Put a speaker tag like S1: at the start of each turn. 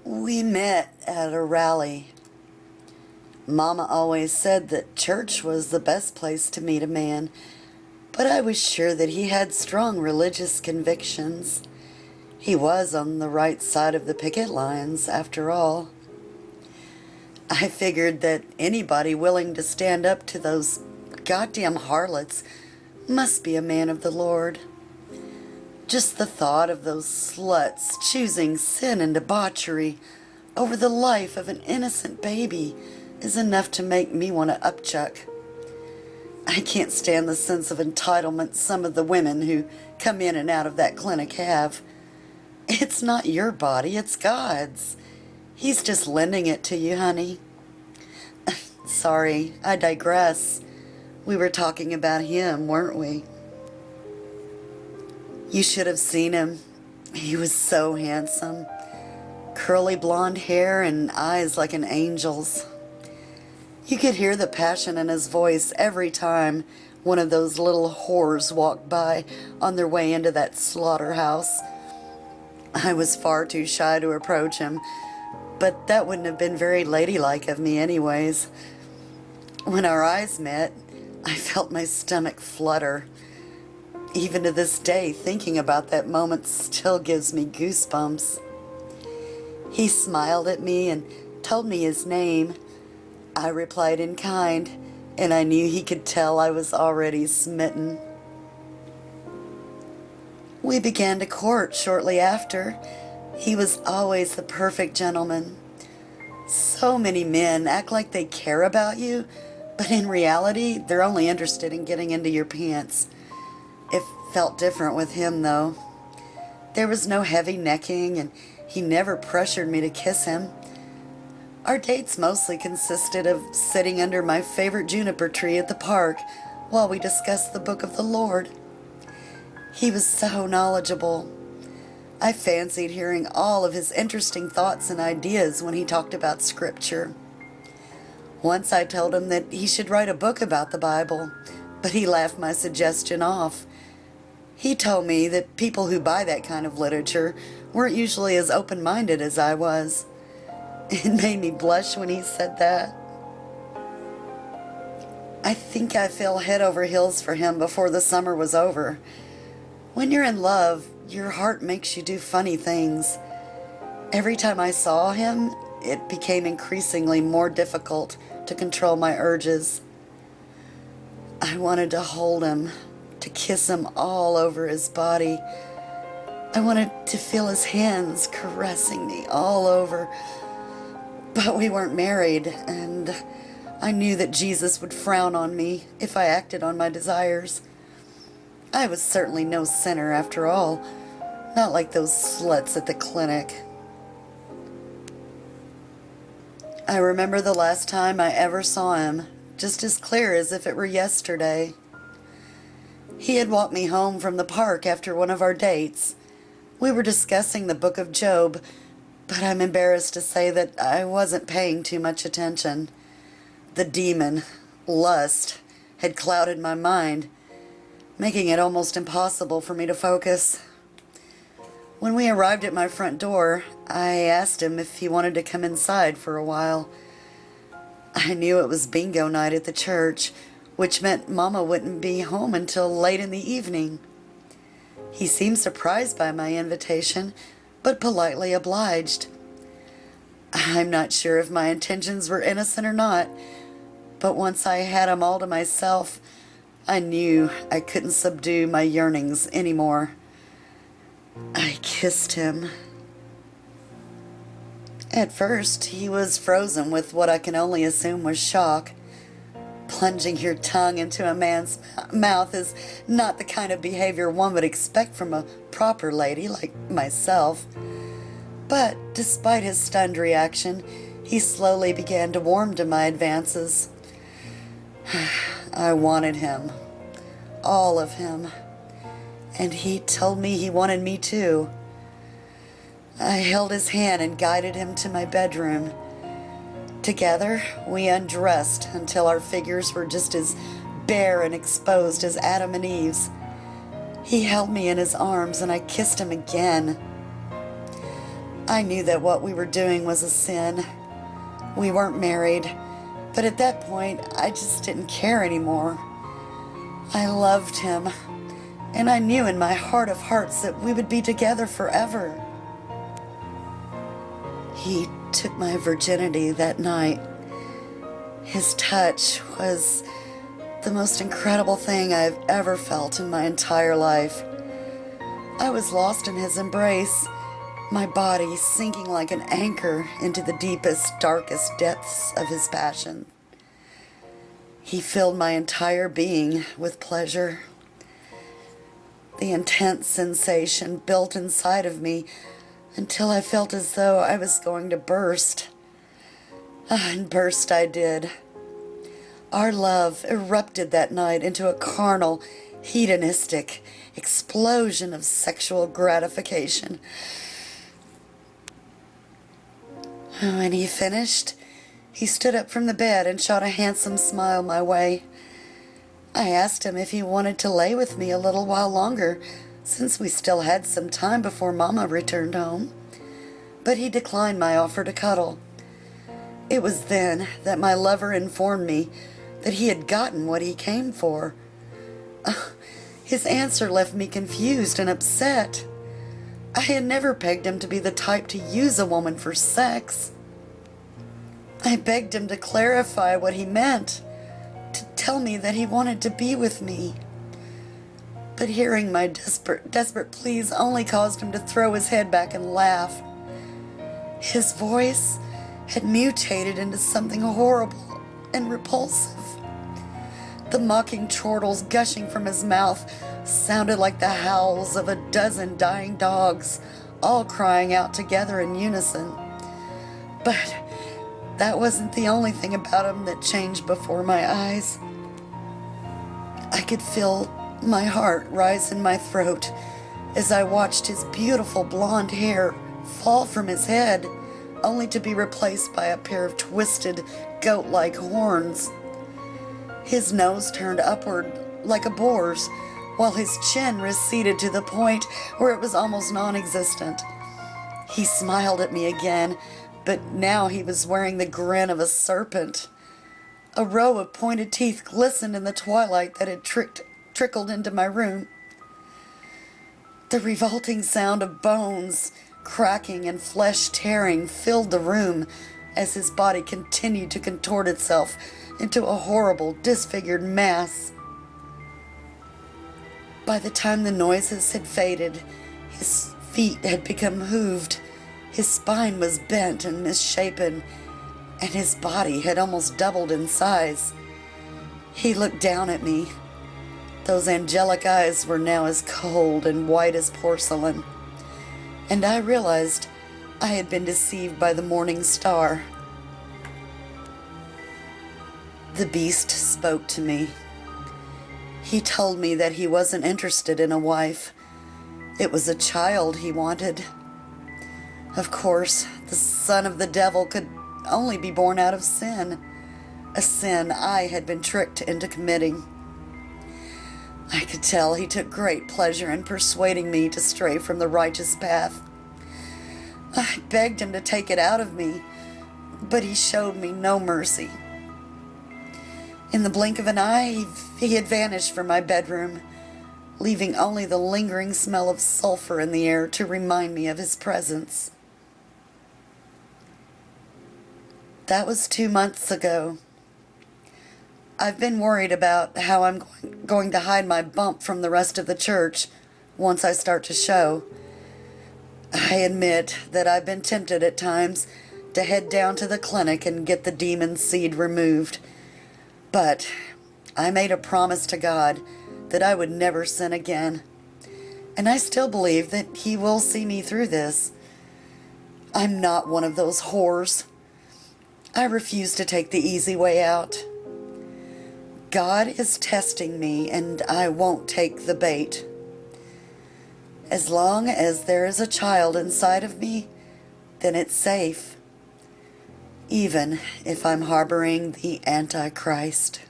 S1: We met at a rally. Mama always said that church was the best place to meet a man, but I was sure that he had strong religious convictions. He was on the right side of the picket lines, after all. I figured that anybody willing to stand up to those goddamn harlots must be a man of the Lord. Just the thought of those sluts choosing sin and debauchery over the life of an innocent baby is enough to make me want to upchuck. I can't stand the sense of entitlement some of the women who come in and out of that clinic have. It's not your body, it's God's. He's just lending it to you, honey. Sorry, I digress. We were talking about him, weren't we? You should have seen him. He was so handsome. Curly blonde hair and eyes like an angel's. You could hear the passion in his voice every time one of those little whores walked by on their way into that slaughterhouse. I was far too shy to approach him, but that wouldn't have been very ladylike of me anyways. When our eyes met, I felt my stomach flutter. Even to this day, thinking about that moment still gives me goosebumps. He smiled at me and told me his name. I replied in kind, and I knew he could tell I was already smitten. We began to court shortly after. He was always the perfect gentleman. So many men act like they care about you, but in reality, they're only interested in getting into your pants. It felt different with him, though. There was no heavy necking, and he never pressured me to kiss him. Our dates mostly consisted of sitting under my favorite juniper tree at the park while we discussed the book of the Lord. He was so knowledgeable. I fancied hearing all of his interesting thoughts and ideas when he talked about Scripture. Once I told him that he should write a book about the Bible, but he laughed my suggestion off. He told me that people who buy that kind of literature weren't usually as open-minded as I was. It made me blush when he said that. I think I fell head over heels for him before the summer was over. When you're in love, your heart makes you do funny things. Every time I saw him, it became increasingly more difficult to control my urges. I wanted to hold him, to kiss him all over his body. I wanted to feel his hands caressing me all over. But we weren't married, and I knew that Jesus would frown on me if I acted on my desires. I was certainly no sinner after all, not like those sluts at the clinic. I remember the last time I ever saw him, just as clear as if it were yesterday. He had walked me home from the park after one of our dates. We were discussing the book of Job, but I'm embarrassed to say that I wasn't paying too much attention. The demon, lust, had clouded my mind, making it almost impossible for me to focus. When we arrived at my front door, I asked him if he wanted to come inside for a while. I knew it was bingo night at the church, which meant Mama wouldn't be home until late in the evening. He seemed surprised by my invitation, but politely obliged. I'm not sure if my intentions were innocent or not, but once I had him all to myself, I knew I couldn't subdue my yearnings anymore. I kissed him. At first, he was frozen with what I can only assume was shock. Plunging your tongue into a man's mouth is not the kind of behavior one would expect from a proper lady like myself. But despite his stunned reaction, he slowly began to warm to my advances. I wanted him. All of him. And he told me he wanted me too. I held his hand and guided him to my bedroom. Together, we undressed until our figures were just as bare and exposed as Adam and Eve's. He held me in his arms and I kissed him again. I knew that what we were doing was a sin. We weren't married, but at that point, I just didn't care anymore. I loved him, and I knew in my heart of hearts that we would be together forever. He took my virginity that night. His touch was the most incredible thing I've ever felt in my entire life. I was lost in his embrace, my body sinking like an anchor into the deepest, darkest depths of his passion. He filled my entire being with pleasure. The intense sensation built inside of me until I felt as though I was going to burst. And burst I did. Our love erupted that night into a carnal, hedonistic explosion of sexual gratification. When he finished, he stood up from the bed and shot a handsome smile my way. I asked him if he wanted to lay with me a little while longer, since we still had some time before Mama returned home. But he declined my offer to cuddle. It was then that my lover informed me that he had gotten what he came for. His answer left me confused and upset. I had never pegged him to be the type to use a woman for sex. I begged him to clarify what he meant, to tell me that he wanted to be with me. But hearing my desperate pleas only caused him to throw his head back and laugh. His voice had mutated into something horrible and repulsive. The mocking chortles gushing from his mouth sounded like the howls of a dozen dying dogs, all crying out together in unison. But that wasn't the only thing about him that changed before my eyes. I could feel my heart rise in my throat as I watched his beautiful blonde hair fall from his head, only to be replaced by a pair of twisted, goat-like horns. His nose turned upward like a boar's, while his chin receded to the point where it was almost non-existent. He smiled at me again, but now he was wearing the grin of a serpent. A row of pointed teeth glistened in the twilight that had trickled into my room. The revolting sound of bones cracking and flesh tearing filled the room as his body continued to contort itself into a horrible, disfigured mass. By the time the noises had faded, his feet had become hooved, his spine was bent and misshapen, and his body had almost doubled in size. He looked down at me. Those angelic eyes were now as cold and white as porcelain, and I realized I had been deceived by the morning star. The beast spoke to me. He told me that he wasn't interested in a wife. It was a child he wanted. Of course, the son of the devil could only be born out of sin, a sin I had been tricked into committing. I could tell he took great pleasure in persuading me to stray from the righteous path. I begged him to take it out of me, but he showed me no mercy. In the blink of an eye, he had vanished from my bedroom, leaving only the lingering smell of sulfur in the air to remind me of his presence. That was 2 months ago. I've been worried about how I'm going to hide my bump from the rest of the church once I start to show. I admit that I've been tempted at times to head down to the clinic and get the demon seed removed. But I made a promise to God that I would never sin again. And I still believe that He will see me through this. I'm not one of those whores. I refuse to take the easy way out. God is testing me, and I won't take the bait. As long as there is a child inside of me, then it's safe, even if I'm harboring the Antichrist.